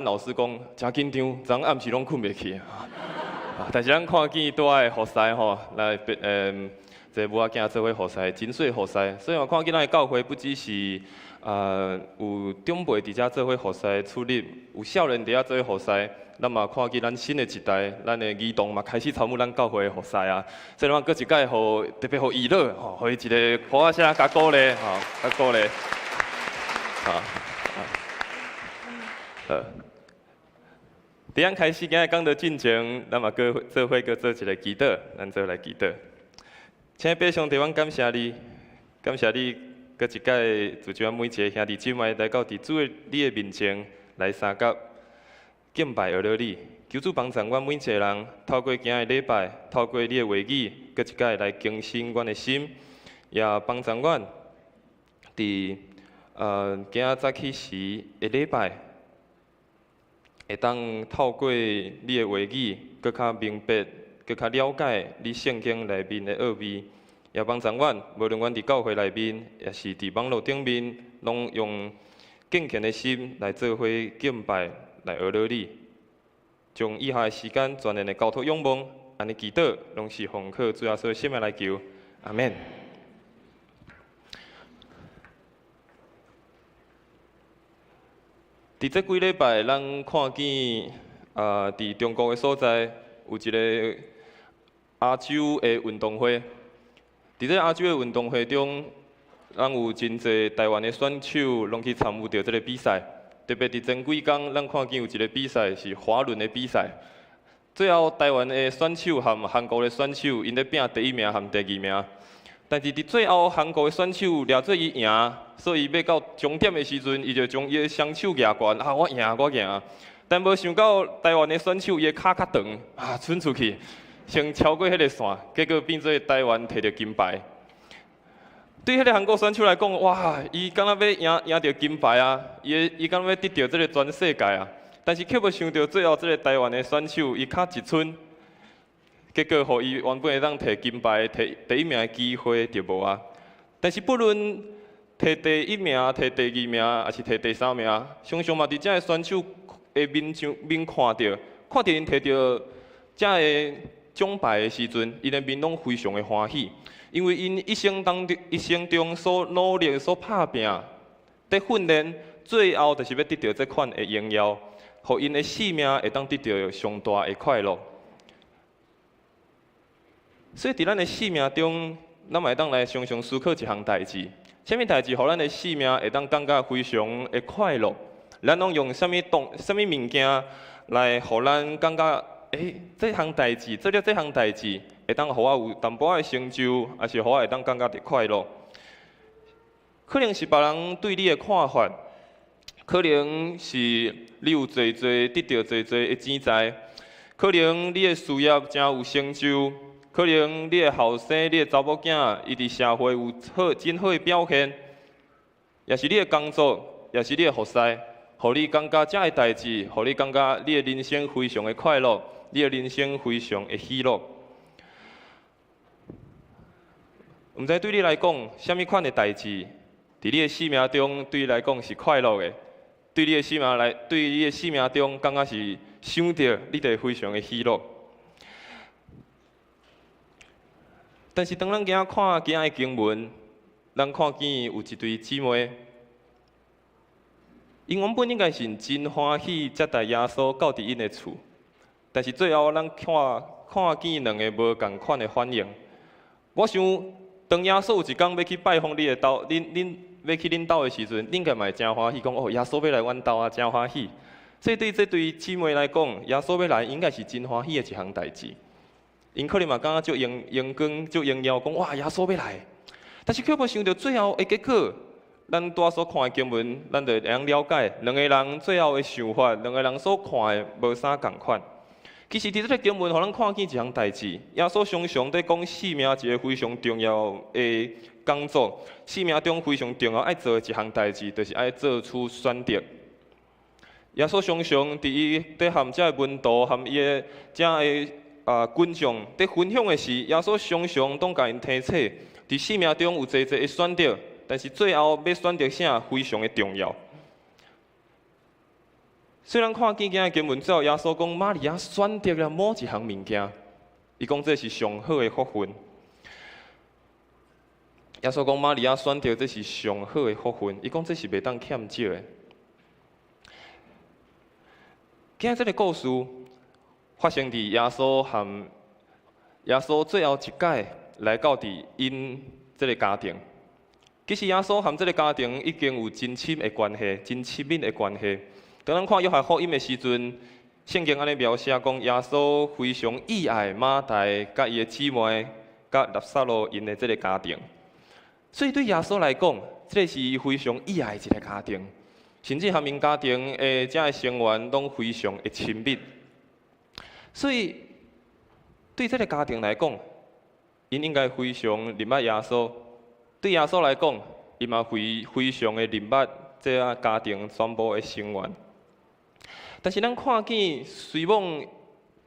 老师讲真紧张，昨暗时拢困袂去但是咱看见倒来服侍吼，来这母仔囝做伙服侍，真水服侍。所以我看见咱的教会不只是有长辈伫遮做伙服侍出力，有少年伫遐做伙服侍，咱嘛看见咱新的一代，咱的儿童嘛开始参与咱教会的服侍啊。所以咱搁一届互特别互娱乐吼，互伊一个鼓仔声加鼓励吼，加鼓励。伫咱开始今日讲到进前，咱嘛搁做伙搁做一个祈祷，咱做来祈祷。请爸上帝，阮感谢你，感谢你，搁一届就将每一个兄弟姊妹来到伫主的你的面前来相甲敬拜而了你。求主帮助阮每一个人，透过今日礼拜，透过你的话语，搁一届来更新阮的心，也帮助阮伫今仔早起时的礼拜。会当透过你的话语，搁较明白，搁较了解你圣经内面的奥秘，也帮助阮，无论阮伫教会内面，也是伫网络顶面，拢用敬虔的心来做伙敬拜，来学了你。将以下的时间全然的交托仰望，安尼祈祷，拢是奉靠主耶稣圣名来求，阿免。伫这几礼拜，咱看见伫中国的所在有一个亚洲的运动会。伫这亚洲的运动会中，咱有真侪台湾的选手拢去参与到这个比赛。特别伫前几天，咱看见有一个比赛是滑轮的比赛。最后，台湾的选手和韩国的选手，因咧拼第一名和第二名。但是伫最后，韩国的选手掠做伊赢，所以要到终点的时阵，伊就将伊的双手举悬，我赢，我赢。但无想到台湾的选手伊的脚较长，伸出去，先超过迄个线，结果变做台湾摕到金牌。对迄个韩国选手来讲，哇，伊敢若要赢到金牌啊！伊敢若要得到这个全世界啊！但是却无想到最后这个台湾的选手，伊卡一寸。结果，互伊原本会当摕金牌、摕第一名的机会就无啊。但是不论摕第一名、摕第二名，还是摕第三名，常常嘛伫遮个选手的面看到因摕到遮个奖牌的时阵，因的面拢非常的欢喜，因为因一生中所努力、所打拼、在训练，最后就是要得到这款的荣耀，互因的性命会当得到上大的快乐。所以，伫咱的生命中，咱会当来常常思考一项代志：什么代志，互咱的生命会当感觉非常的快乐？咱拢用什么物件来，互咱感觉，这项代志，做了这项代志，会当互我有淡薄仔的成就，还是互我会当感觉着快乐？可能是别人对你的看法，可能是你有得到侪的钱财，可能你的事业真有成就。可能你的后生、你的查某囝，伊伫社会有真好的表现，也是你的工作，也是你的服侍，互你感觉遮个代志，互你感觉你的人生非常的快乐，你的人生非常的喜乐。毋知对你来讲，什么款的代志，伫你的生命中对你来讲是快乐的？对你的生命中，感觉是想到你就非常的喜乐。但是，当咱今仔看今仔的经文，咱看见有一对姊妹，因原本应该是真欢喜接待耶稣到伫因的厝，但是最后咱看见两个无共款的反应。我想，当耶稣有一天要去拜访你的兜，恁要去恁兜的时阵，恁应该嘛会真欢喜，讲哦，耶稣要来阮兜啊，真欢喜。所以对这对姊妹来讲，耶稣要来应该是真欢喜的一项代志。因可能嘛感觉足阳光、足荣耀，讲哇耶稣要来，但是却无想到最后的结果，咱拄所看的经文，咱就会晓了解两个人最后的想法，两个人所看的无啥共款。其实伫这个经文，互咱看见一项代志，耶稣常常在讲生命一个非常重要的工作，生命中非常重要爱做的一项代志，就是爱做出选择。耶稣常常伫伊在含遮个门徒含伊的遮个群众在分享的时，耶稣常常拢甲因提醒，伫生命中有侪的选择，但是最后要选择啥非常的重要。虽然看见今日经文之后，耶稣讲玛利亚选择了某一项物件，伊讲这是上好的福分。耶稣讲玛利亚选择这是上好的福分，伊讲这是袂当欠少的。今日这个故事发生伫耶稣和耶稣最后一届来到伫因这个家庭。其实耶稣和这个家庭已经有真亲的关系，真亲密的关系。当咱看约翰福音的时阵，圣经安尼描写讲，耶稣非常意爱马大甲伊的姊妹，甲纳撒罗因的这个家庭。所以对耶稣来讲，这是非常意爱的一个家庭，甚至和因家庭的这个成员拢非常的亲密。所以对这个家庭来讲，因应该非常认捌耶稣。对耶稣来讲，伊嘛非常的认捌这个家庭全部的成员。但是咱看见，虽望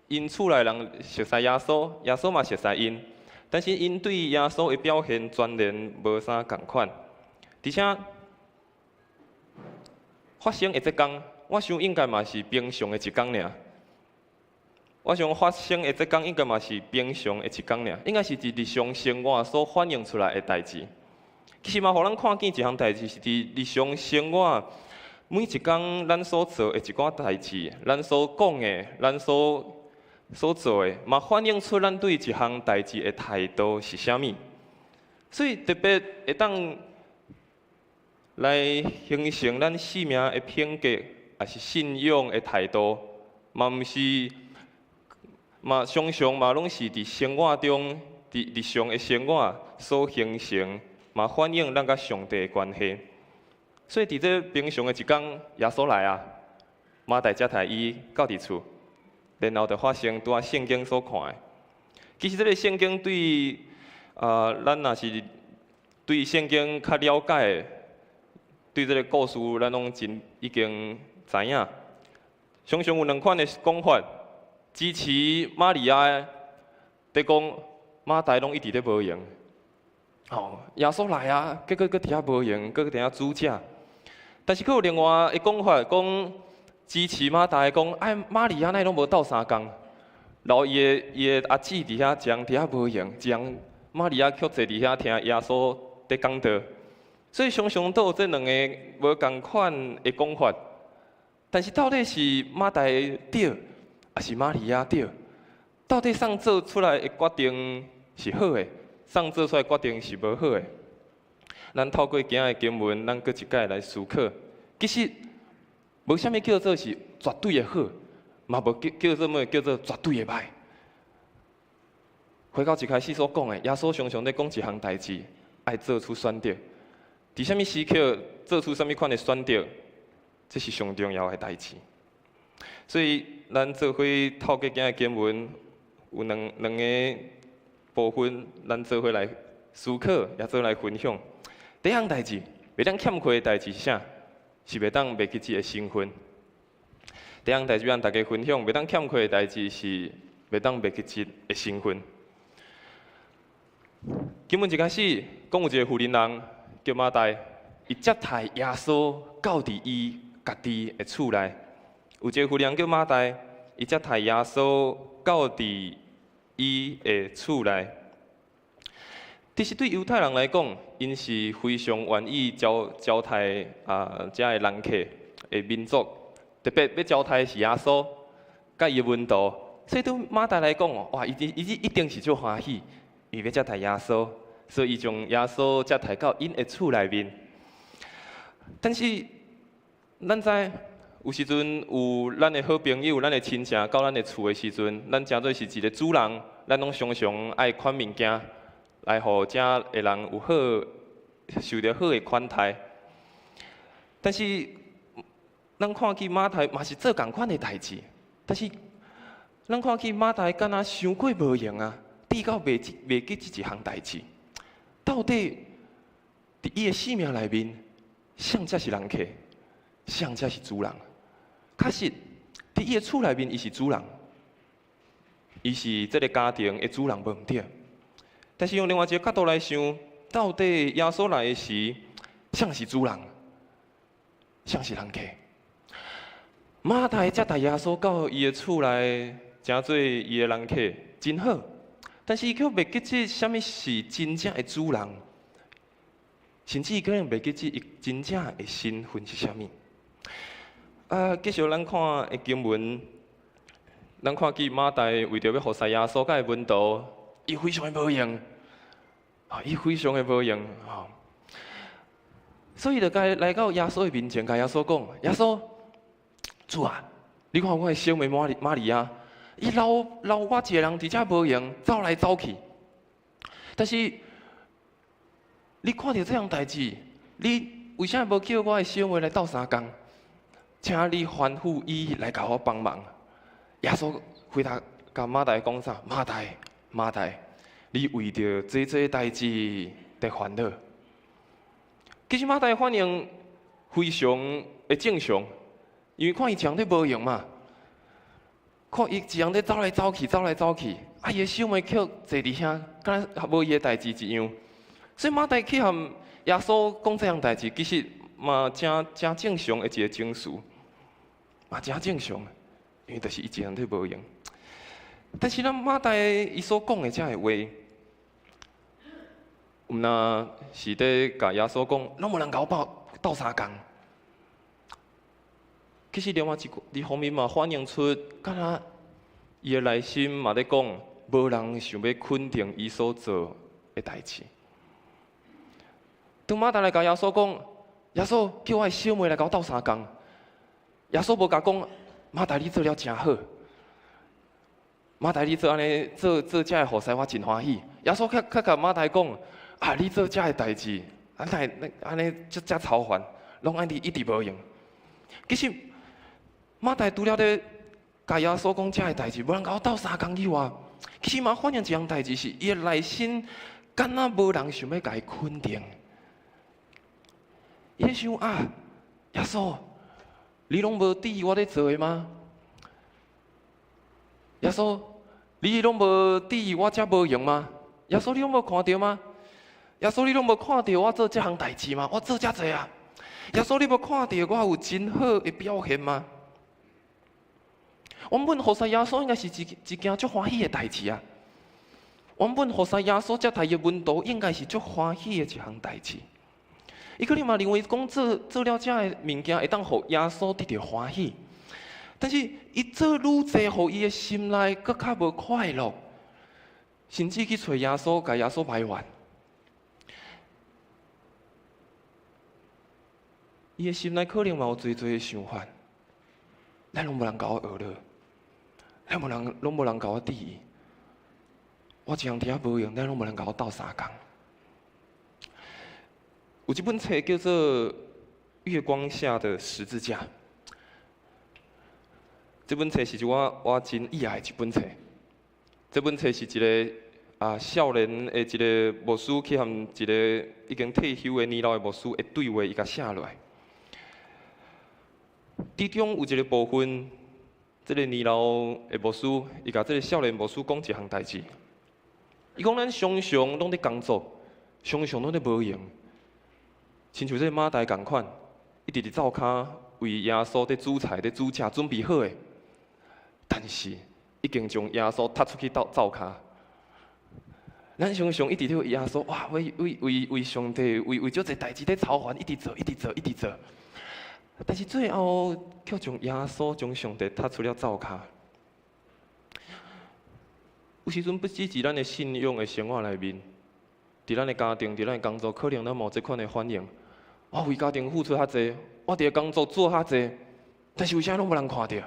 因厝内人熟悉耶稣，耶稣嘛熟悉因，但是因对耶稣的表现全然无啥共款。而且发生的这天，我想应该嘛是平常的一天尔。我想发生的这天应该嘛是平常的一天尔，应该是伫日常生活所反映出来的代志。其实嘛，互咱看见一项代志，是伫日常生活。每一天，咱所做的一寡代志，咱所讲的，咱所做的，嘛反映出咱对一项代志的态度是啥物。所以特别会当来形成咱生命的品格，也是信仰的态度，嘛毋是，嘛常常嘛拢是伫生活中，伫日常的生活所形成，嘛反映咱甲上帝的关系。所以，伫这平常的一天，耶稣来啊，马大接待伊到伫厝，然后就发生拄啊圣经所看的。其实，这个圣经对咱若是对圣经较了解的，对这个故事咱拢真已经知影。常常有两款的讲法支持玛利亚的，伫讲马大拢一直咧无用。哦，耶稣来啊，结果佫伫遐无用，佫伫遐煮食。但是，佫有另外的讲法，讲支持马大讲，哎，玛利亚奈拢无斗3工，然后伊的阿姊伫遐，一人伫遐无用，一人玛利亚却坐伫遐听耶稣伫讲道。所以常常都有这两个无共款的讲法。但是到底是马大对，还是玛利亚对？到底送做出来的决定是好的，送做出来的决定是无好的？咱透过今日经文，咱搁一摆来思考。其实无啥物叫做是绝对的好，嘛无叫做绝对的歹。回到一开始所讲的，耶稣常常咧讲一项代志，爱做出选择。伫啥物时刻做出啥物款的选择，这是上重要的代志。所以咱做伙透过今日经文，有两个部分，咱做伙来思考，也做来分享。第一项代志，袂当欠亏的代志是啥？是袂当袂记自己的身份。第一项代志让大家分享，袂当欠亏的代志是袂当袂记自己的身份。经文一开始讲有一个妇人人叫马大，伊接待耶稣到伫伊家己的厝内。有一个妇人叫马大，伊接待耶稣到伫伊的厝内。其实对犹太人来讲，因是非常愿意招待遮个人客的民族，特别要招待是耶稣，甲伊的门徒。所以对马大来讲，哇，伊一定是足欢喜，伊要接待耶稣，所以伊将耶稣接待到因的厝内面。但是，咱知有时阵有咱的好朋友、咱的亲戚到咱的厝的时阵，咱诚做是一个主人，咱拢常常爱款物件。来，互遮个人有好受到好的款待。但是，咱看见马大嘛是做共款的代志，但是，咱看见马大敢若伤过无用啊，至到袂记这一项代志。到底伫伊的生命内面，谁才是人客，谁才是主人？确实，伫伊的厝内面，伊是主人，伊是这个家庭的主人，无毋对。但是用另外一个角度来想，到底耶稣来的时，谁是主人，谁是人客？马大才带耶稣到伊的厝内，诚做伊的人客，真好。但是伊却袂记起什么是真正的主人，甚至伊可能袂记起伊真正的身份是啥物。继续咱看的经文，咱看见马大为着要服侍耶稣甲的门徒，伊非常的无用，伊非常的无用，所以就该来到耶稣的面前，甲耶稣讲：耶稣。主啊，你看我的小妹玛利亚，伊留我一个人伫遮无用，走来走去。但是你看到这样代志，你为啥无叫我的小妹来斗相共？请你吩咐伊来甲我帮忙。耶稣回答甲马大讲啥？马大，你为着这代志在烦恼。其实马大反应非常的正常。因为看伊一样在无用嘛，看伊一样在走来走去，啊，伊的小妹却坐伫遐，敢若无伊的代志一样。所以马大去和耶稣讲这样代志，其实嘛真正常的一个情绪，嘛真正常，因为就是伊一样在无用。但是咱马大伊所讲的这个话，毋那是伫甲耶稣讲，拢无人甲我斗相共。其实另外一方面嘛，反映出敢若伊的内心嘛在讲，无人想要肯定伊所做的代志。当马大来甲耶稣讲，耶稣叫我的小妹来甲我斗相共，耶稣无甲讲，马大你做了真好，马大你做安尼做遮个服侍我真欢喜。耶稣较甲马大讲，啊你做遮个代志，安尼遮操烦，拢安尼一直无用。其实。马大除了咧甲耶稣讲遮个代志，无人甲我斗相共以外，其实嘛反映一样代志是，伊的内心敢若无人想要甲伊肯定。伊想啊，耶稣，你拢无伫我咧做的吗？耶稣，你拢无伫我遮无用吗？耶稣，你拢无看到吗？耶稣，你拢无看到我做这项代志吗？我做遮济啊！耶稣，你无看到我有真好的表现吗？原本服侍耶稣应该是一件足欢喜的代志啊！原本服侍耶稣接待的门徒应该是足欢喜的一项代志。伊可能嘛认为讲做了这个物件会当互耶稣得到欢喜，但是伊做愈济，互伊的心内搁较无快乐，甚至去找耶稣，甲耶稣埋怨。伊的心内可能嘛有侪的想法，咱拢无人甲我学了。咱拢无人甲我注意，我一样伫遐无用，咱拢无人甲我斗相共。有一本册叫做《月光下的十字架》，这本册是我真意爱的一本册。这本册是一个少年的一个牧师去和一个已经退休的年老的牧师的对话，伊甲写落来。其中有一个部分。这个年老的牧师，伊甲这个少年牧师讲一项代志。伊讲咱常常拢在工作，常常拢在无用，亲像这个马大共款，一直伫灶骹为耶稣在煮菜、在煮食准备好诶。但是已经将耶稣踢出去到灶骹。咱常常一直对耶稣哇，为上帝为这个代志在操烦，一直做。但是最后，却将耶稣、将上帝踢出了灶骹。有时阵不只是咱的信仰的生活内面，伫咱的家庭、伫咱的工作，可能咱无这款的反应。我为家庭付出遐济，我伫个工作做遐济，但是为啥拢无人看到？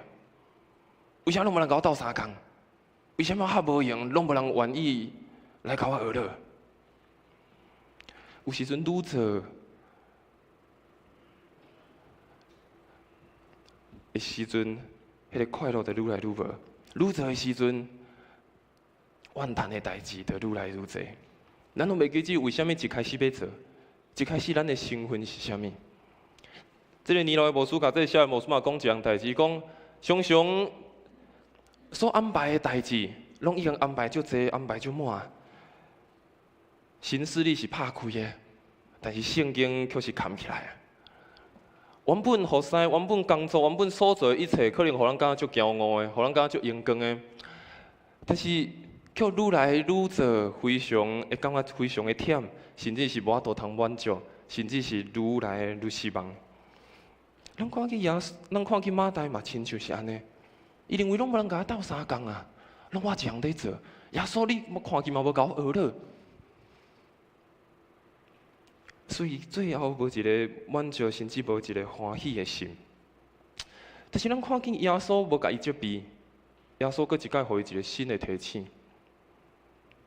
为啥拢无人甲我斗相共？为什么遐无用，拢无人愿意来甲我学乐？有时阵愈做。的时阵，迄个快乐就愈来愈无；愈做的时阵，怨叹的代志就愈来愈多。咱拢袂记住为虾米一开始要做，一开始咱的身份是虾米。这个年老的牧师甲这个小的牧师嘛讲一样代志，讲常常所安排的代志，拢已经安排足济，安排足满。行事历是拍开的，但是圣经却是藏起来。原本后生、原本工作、原本所做的一切，可能互咱感觉足骄傲的，互咱感觉足阳光的。但是，却愈来愈做，非常会感觉非常的忝，甚至是无法度通满足，甚至是愈来愈失望。咱看去马大嘛，亲像是安尼。伊认为拢无人甲我斗相共啊，拢我一项在做。耶稣你看去嘛无甲我学了，所以最后无一个满足，甚至无一个欢喜的心。但是咱看见耶稣无甲伊责备，耶稣搁一摆互伊一个新的提醒。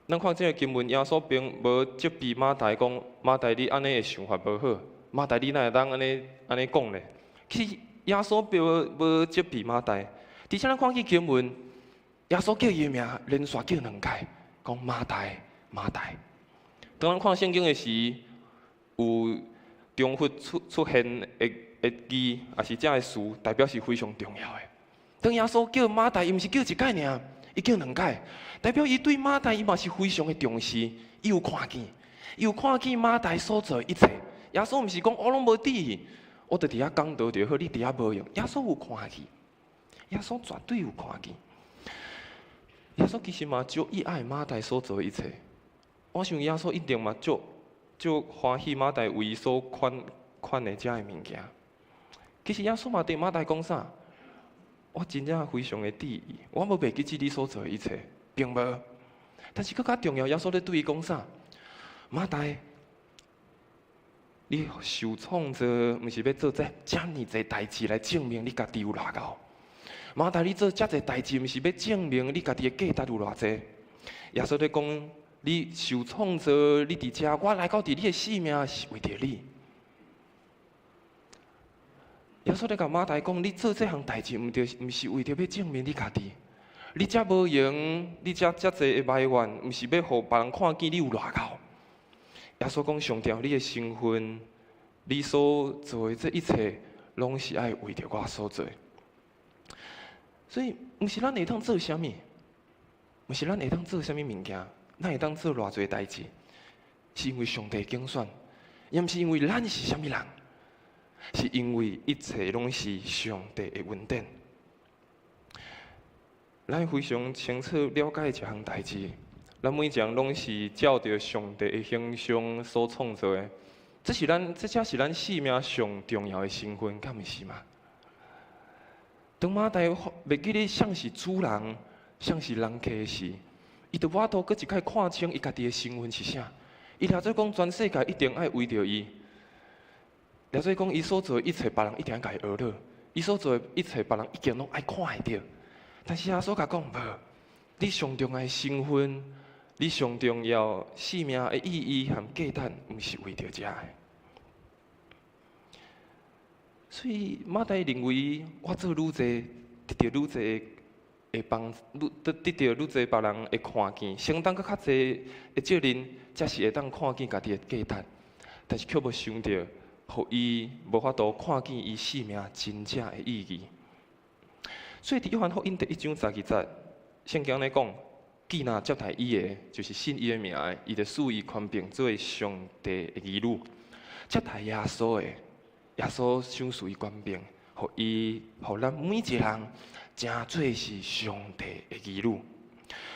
咱看这个经文，耶稣并无责备马大讲，马大你安尼的想法无好，马大你哪会当安尼讲呢？其实耶稣并无责备马大，而且咱看见经文，耶稣叫伊的名连续叫2届，讲马大马大。当咱看圣经的时，有重复出现的字，也是这个词，代表是非常重要的。当耶稣叫马大，伊毋是叫一届尔，伊叫2届，代表伊对马大伊嘛是非常的重视，伊有看见，伊有看见马大所做一切。耶稣毋是讲我拢无底，我著伫遐讲道就好，你伫遐无用。耶稣有看见，耶稣绝对有看见。耶稣其实嘛足意爱马大所做的一切。我想耶稣一定嘛足欢喜马大为伊所款的遮的物件。其实耶稣嘛对马大讲啥？我真正非常的伫意，我无袂记起你所做的一切，并无。但是更较重要，耶稣咧对伊讲啥？马大，你受创造，毋是要做遮尔侪代志来证明你家己有偌高。马大，你做遮侪代志，毋是要证明你家己的价值有偌济。耶稣咧讲，你受创造，你伫遮，我来到伫你的性命是为着你。耶稣咧甲马大讲，你做这项代志，毋是为着要证明你家己。你遮无用，你遮侪的埋怨，毋是要互别人看见你有偌高。耶稣讲上吊，你的身份，你所做的这一切，拢是爱为着我所做。所以，毋是咱会当做啥物，毋是咱会当做啥物物件，咱会当做偌侪代志，是因为上帝拣选，也毋是因为咱是啥物人，是因为一切拢是上帝的恩典。咱非常清楚了解这项代志，咱每一项拢是照着上帝的形象所创造的，这才是咱生命上重要的身份，敢毋是嘛？当马大袂记咧像是主人，像是人客时，伊就我都搁一摆看清伊家己的身份是啥。伊了做讲全世界一定爱为着伊，了做讲伊所做的一切，别人一定爱甲伊学了。伊所做的一切，别人已经拢爱看会着。但是耶稣甲讲无，你上重要的身份，你上重要生命的意义和价值，毋是为着遮的。所以马大认为，我做愈济，得到愈济会帮，得到愈济别人会看见，承担较济的责任，才是会当看见家己的价值。但是却无想到，互伊无法度看见伊生命真正的意义。所以，伫约翰福音第1章12节，圣经咧讲，既若接待伊的，就是信伊的名的，伊就赐伊权柄做上帝的儿女；接待耶稣的，耶稣赏赐伊权柄，互咱每一个人，真做是上帝的儿女。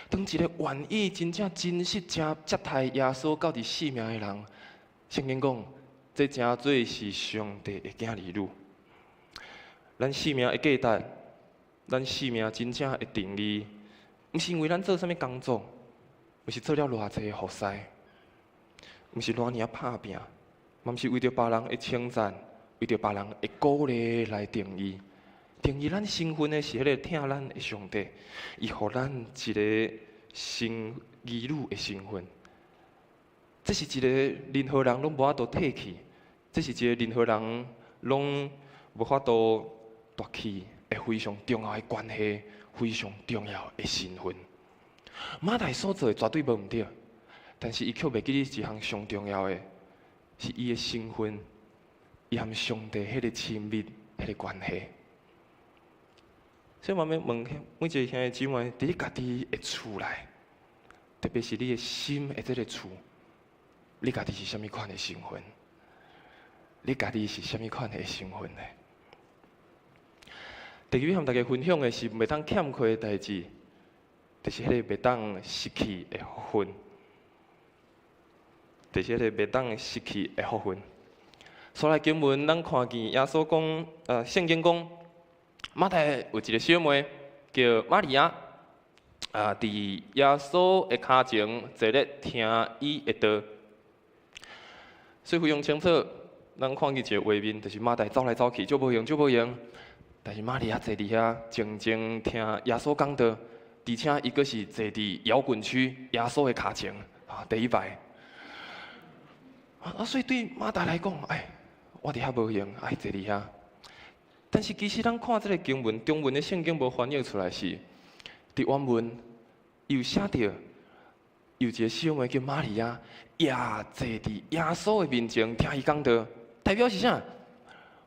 当一个愿意真正真实正接待耶稣到伫生命的人，圣经讲，这真做是上帝的囝儿女。咱生命的价值。咱生命真正的定义，毋是因为咱做啥物工作，毋是做了偌济的服侍，毋是偌尔拍拼，嘛毋是为着别人的称赞，为着别人的鼓励来定义。定义咱身份的是迄个疼咱的上帝，伊予咱一个儿女的身份。这是一个任何人拢无法度褪去，这是一个任何人拢无法度夺去。非常重要的关系，非常重要的身份。马大所做的绝对无毋对，但是伊却袂记一项上重要的，是伊的身份，伊和上帝迄个亲密迄个关系。所以，我要问每一个兄弟姊妹，伫你家己的厝内，特别是你的心的这个厝，你家己是啥物款的身份？你家己是虾米款的身份呢？第二要和大家分享的是袂当欠亏的代志，就是迄个袂当失去的福分。就是迄个袂当失去的福分。所来经文，咱看见耶稣讲，圣经讲，马太有一个小妹叫玛利亚，伫耶稣的脚前坐咧听伊的道。所以非常清楚，咱看见一个画面，就是马太走来走去，足无用，但是玛利亚坐伫遐静静听耶稣讲道，而且伊阁是坐伫摇滚区耶稣的脚前，第一排。所以对马大来讲，我伫遐无用，坐伫遐。但是其实咱看这个经文，中文的圣经无翻译出来是，伫原文有写着，有一个小妹叫玛利亚，也坐伫耶稣的面前听伊讲道，代表是啥？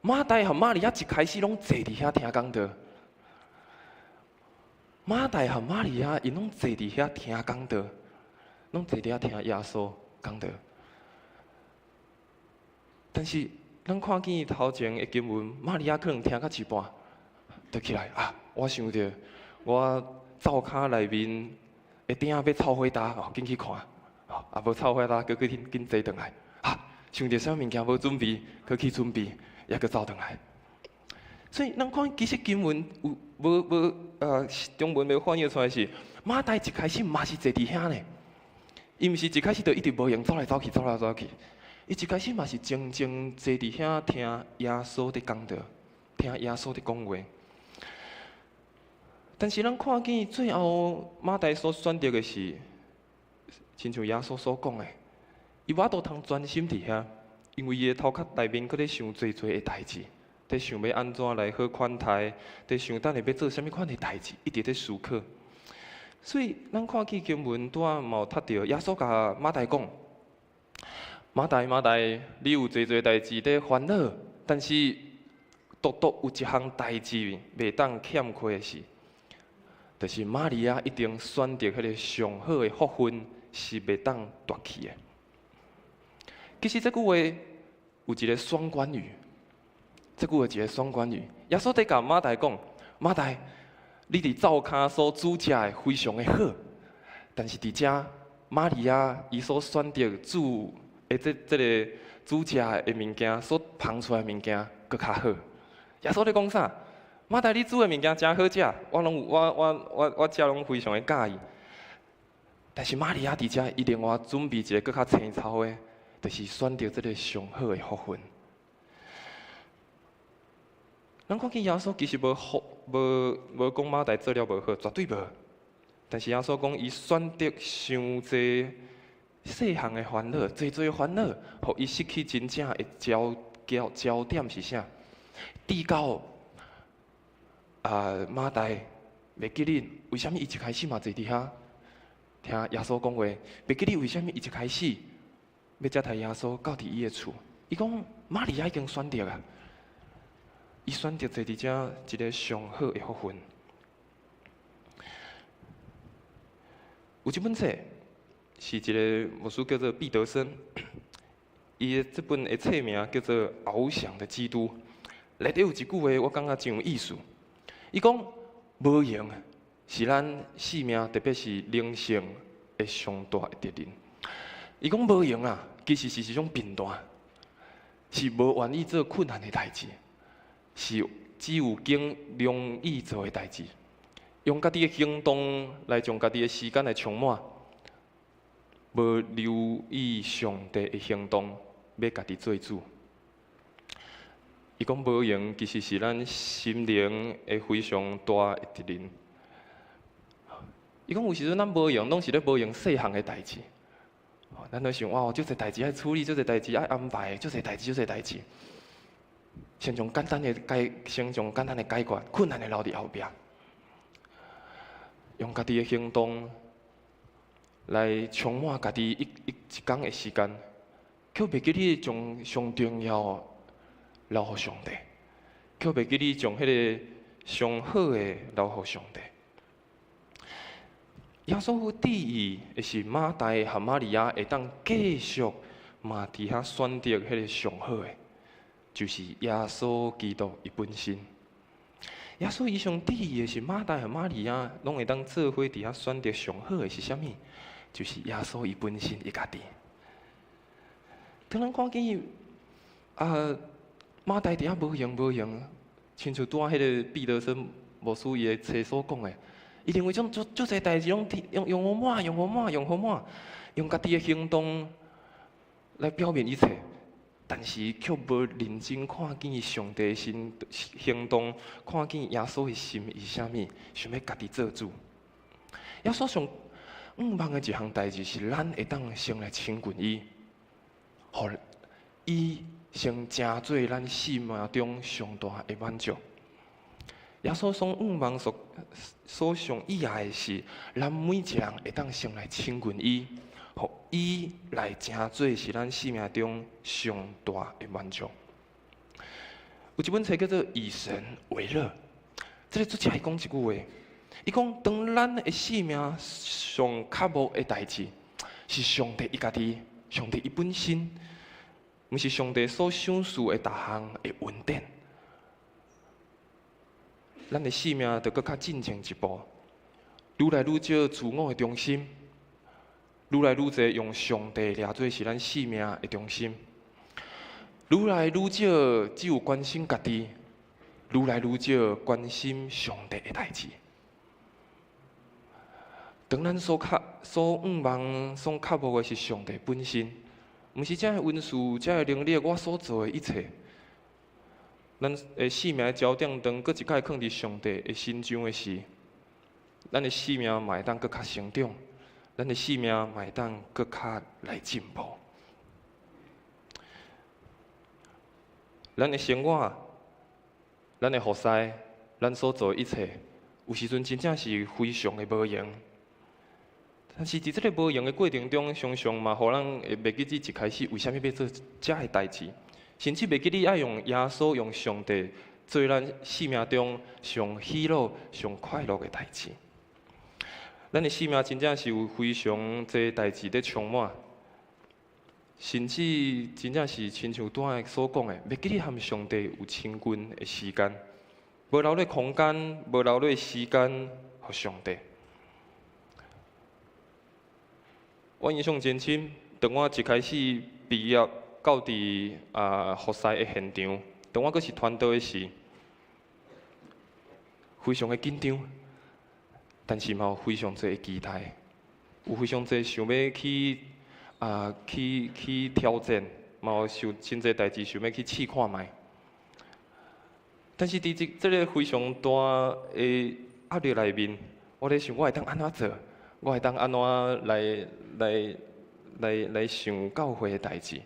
马大和玛利亚一开始拢坐伫遐听讲道。马大和玛利亚因拢坐伫遐听讲道，拢坐伫遐听耶稣讲道。但是，咱看见头前的经文，玛利亚可能听到一半，就起来我想着我灶骹内面的鼎要炒火焦，紧去看，无炒火焦，搁紧坐转来，想着啥物件无准备，搁去准备，也搁走转来。所以，咱看其实经文有无中文没翻译出来是，马大一开始嘛是坐伫遐呢，伊毋是一开始就一直无用，走来走去。伊一开始嘛是静静坐伫遐听耶稣伫讲道，听耶稣伫讲话。但是咱看见最后马大所选择的是，亲像耶稣所讲的，伊我都通专心伫遐，因为伊的头壳内面搁咧想侪的代志，在想要安怎来好款待，在想等下要做啥物款的代志，一直在思考。所以咱看见经文拄仔嘛有读到耶稣甲马大讲。马大，你有侪代志在烦恼，但是独有一项代志袂当欠亏的是，就是玛利亚一定选择迄个上好的福分，是袂当夺去的。其实这句话有一个双关语，耶稣在甲马大讲，马大，你伫灶骹所煮食的非常的好，但是伫遮玛利亚伊所选择煮。这个煮食的物件所烹出来的物件搁较好。耶稣在讲啥？马大，你煮的物件真好食，我食拢非常的喜意。但是玛利亚伫遮，伊另外准备一个搁较青草的，就是选择这个上好的福分。咱看见耶稣其实无讲马大做了无好，绝对无。但是耶稣讲，伊选择伤济。细项的烦恼，侪烦恼，互伊失去真正的焦点是啥？至到马大袂记恁，为虾米伊一开始嘛坐伫遐听耶稣讲话？袂记恁为虾米伊一开始要接待耶稣到伫伊的厝？伊讲玛利亚已经选择啊，伊选择坐伫遮一个上好的福分。有一本册。是一个牧师叫做毕德森，伊的这本的册名叫做《翱翔的基督》。内底有一句话，我感觉真有意思。伊讲无用是咱生命，特别是灵性的上大的敌人。伊讲无用其实是一种评断，是无愿意做困难的代志，是只有经容易做的代志，用家己的行动来将家己的时间来充满。无留意上帝的行动，要家己做主。伊讲无用，其实是咱心灵的非常大的敌人。伊讲有时阵咱无用，拢是咧无用细项的代志。咱都想哇，这些代志爱处理，这些代志爱安排，这些代志。先从简单的解决，困难的留伫后壁，用家己的行动。来充满家己一天的时间，却袂记你将上重要留予上帝，却袂记你将迄个上好的留予上帝。耶稣旨意的是马大和玛利亚会当继续嘛伫遐选择迄个上好的，就是耶稣基督伊本身。耶稣伊上第一个是马大和玛利亚，拢会当做伙伫遐选择上好的是啥物？就是耶稣伊本身伊家己。当咱看见马大伫遐无用，亲像拄仔迄个彼得森牧师伊的册所讲的，伊认为种足侪代志拢用好满，用家己的行动来表明一切。但是却无认真看见上帝的行动，看见耶稣的心是啥物，想要家己做主。耶稣上望的一项代志是，咱会当先来亲近伊，互伊先成做咱生命中上大的满足。耶稣望所上以外的是，咱每一个人会当先来亲近伊。互伊来成做是咱生命中上大的满足。有一本册叫做《以神为乐》，这个作者伊讲一句话，伊讲当咱的生命上较无的代志，是上帝伊家己，上帝伊本身，毋是上帝所赏赐的逐项的恩典。咱的生命就搁较进前一步，愈来愈少自我的中心。愈来愈侪用上帝掠做是咱生命的中心，愈来愈少只有关心家己，愈来愈少关心上帝的代志。当咱所望、所渴慕的是上帝本身，毋是这恩赐、这能力，我所做的一切。咱的生命的焦点，当搁一摆放伫上帝的心上的时，咱的生命嘛会当搁较成长。咱的生命嘛会当搁较来进步，咱的生活、咱的服侍、咱所做的一切，有时阵真正是非常的无用。但是伫这个无用的过程中，常常嘛，互咱会袂记得一开始为虾米要做遮个代志，甚至袂记得爱用耶稣、用上帝做咱生命中上喜乐、上快乐的代志。咱的生命真正是有非常侪代志在充满，甚至真正是亲像拄仔所讲的，袂记得和上帝有亲近的时间，无留咧空间，无留咧时间互上帝。我印象真深，当我一开始毕业到伫服侍的现场，当我阁是团队的时，非常的紧张。但是嘛，有非常侪期待，有非常侪想要去挑战，嘛有真侪代志想要去试看卖。但是伫这个非常大的压力内面，我咧想我会当安怎做，我会当安怎来想教会的代志。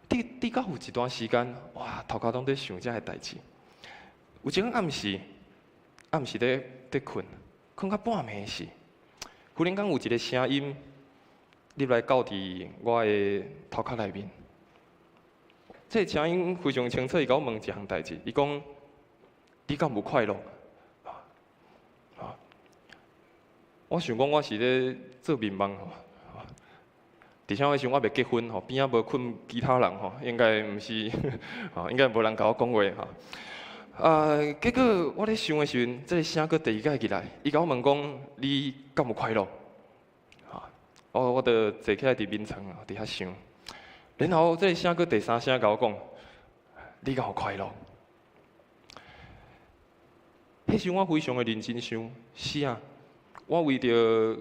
直到有一段时间，哇，头壳拢在想遮个代志。有一个暗时在困。困到半暝时，忽然间有一个声音入来到伫我的头壳内面。这个声音非常清楚，伊甲我问一项代志，伊讲：你敢有快乐？我想讲我是咧做面盲吼，而且我想我未结婚吼，边仔无困其他人吼，应该毋是，应该无人甲我讲话吼。结果我咧想的时阵，这个声搁第二摆起来，伊甲我问讲：你敢有快乐？我就坐起来伫眠床伫遐想，然后这个声搁第三声甲我讲：你敢有快乐？迄时我非常的认真想，是啊，我为着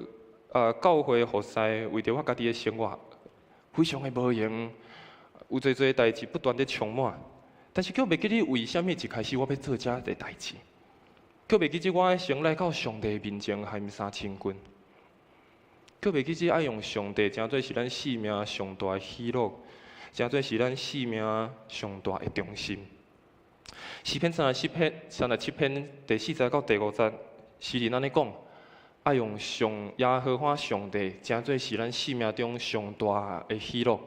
教会服侍，为着我家己的生活，非常的无用，有侪代志不断地充满。但是，却袂记得为虾米一开始我要做遮个代志，却袂记得我爱先来到上帝面前，和伊相亲近，却袂记得爱用上帝，诚做是咱生命上大的喜乐，诚做是咱生命上大的中心。诗篇37篇第4节到第5节，诗人安尼讲：爱用耶和华上帝，诚做是咱生命中上大的喜乐，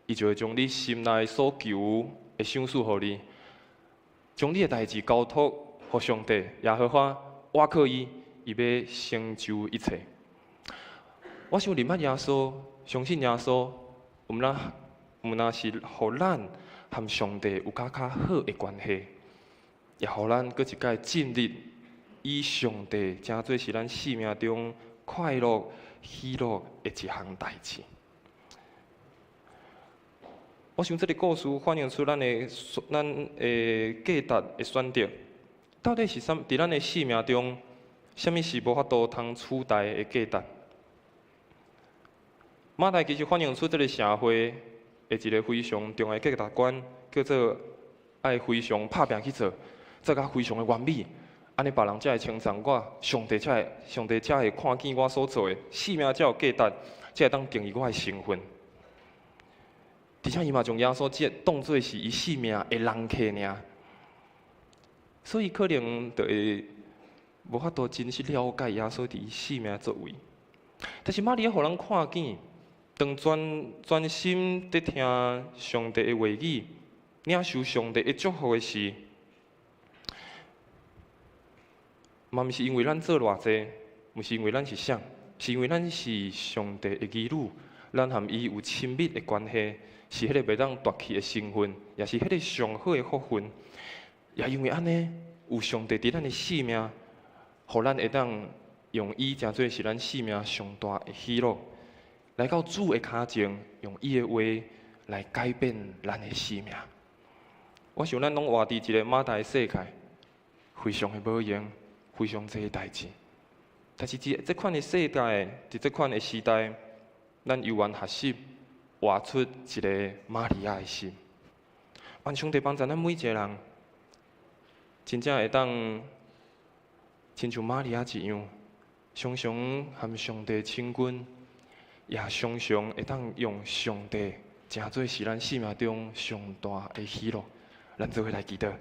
伊就会将你心内所求会赏赐互你，将你的代志交托互上帝，耶和华倚靠伊，伊要成就一切。我想认捌耶稣，相信耶稣，毋那是互咱和上帝有较好的关系，也互咱搁一届进入以上帝诚做是咱生命中快乐、喜乐的一项代志。我想这个故事反映出咱的价值的选择，到底是啥？伫咱的生命中，什么是无法度通取代的价值？马太其实反映出这个社会的一个非常重要的价值观，叫做爱非常拍拼去做，做甲非常的完美，安尼别人才会称赞我，上帝才会看见我所做的，生命才有价值，才会当定义我的身份。而且伊嘛将耶稣只当作是伊生命的人客尔，所以可能就会无法度真实了解耶稣伫伊生命的作为。但是玛利亚互人看见，当专心伫听上帝的话语，领受上帝的祝福的时，嘛毋是因为咱做偌济，毋是因为咱是啥，是因为咱是上帝的儿女，咱和伊有亲密的关系。是迄个袂当夺去的身份，也是迄个上好的福分。也因为安尼，有上帝伫咱的生命，互咱会当用伊诚做是咱生命上大的喜乐，来到主的脚前，用伊的话来改变咱的生命。我想咱拢活伫一个马大的世界，非常的无用，非常济代志。但是这款的世界，伫这款的时代，咱犹原学习。活出一个玛利亚的心，愿上帝帮助咱每一个人，真正会当亲像玛利亚一样，常常和上帝亲近，也常常会当用上帝诚做是咱生命中上大的喜乐。咱做伙来祈祷。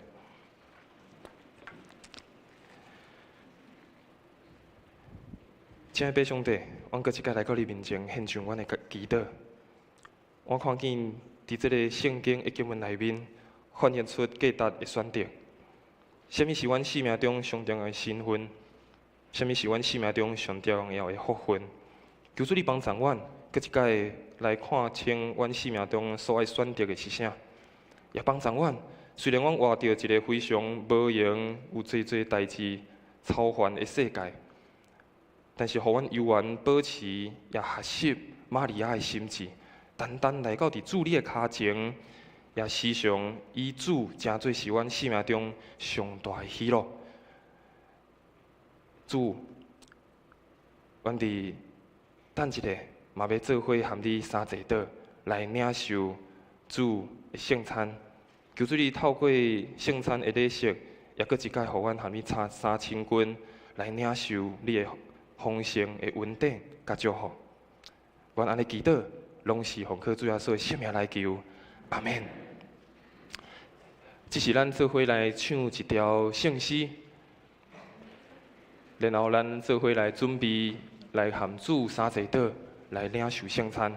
亲爱的上帝，阮搁一届来到你面前献上阮的祈祷。我看见伫这个圣经的经文内面，反映出价值的选择。什么是阮生命中上重要的身份？什么是阮生命中上重要的福分？求主你帮助阮，搁一届来看清阮生命中所爱选择的是啥，也帮助阮。虽然阮活着一个非常无用、有侪代志操烦的世界，但是互阮犹原保持也学习玛利亚的心志。单单来到伫主你的脚前，也时常以主诚做是阮生命中上大的喜乐。主，阮伫等一下嘛要做伙和你相坐倒来领受主的圣餐。求主你透过圣餐的礼式，也搁一届互阮和你相亲近，来领受你的丰盛的恩典甲祝福。阮安尼祈祷。拢是奉靠主耶稣的圣名来求，阿免。这是咱做伙来唱一条圣诗，然后咱做伙来准备来和主相坐倒来领受圣餐。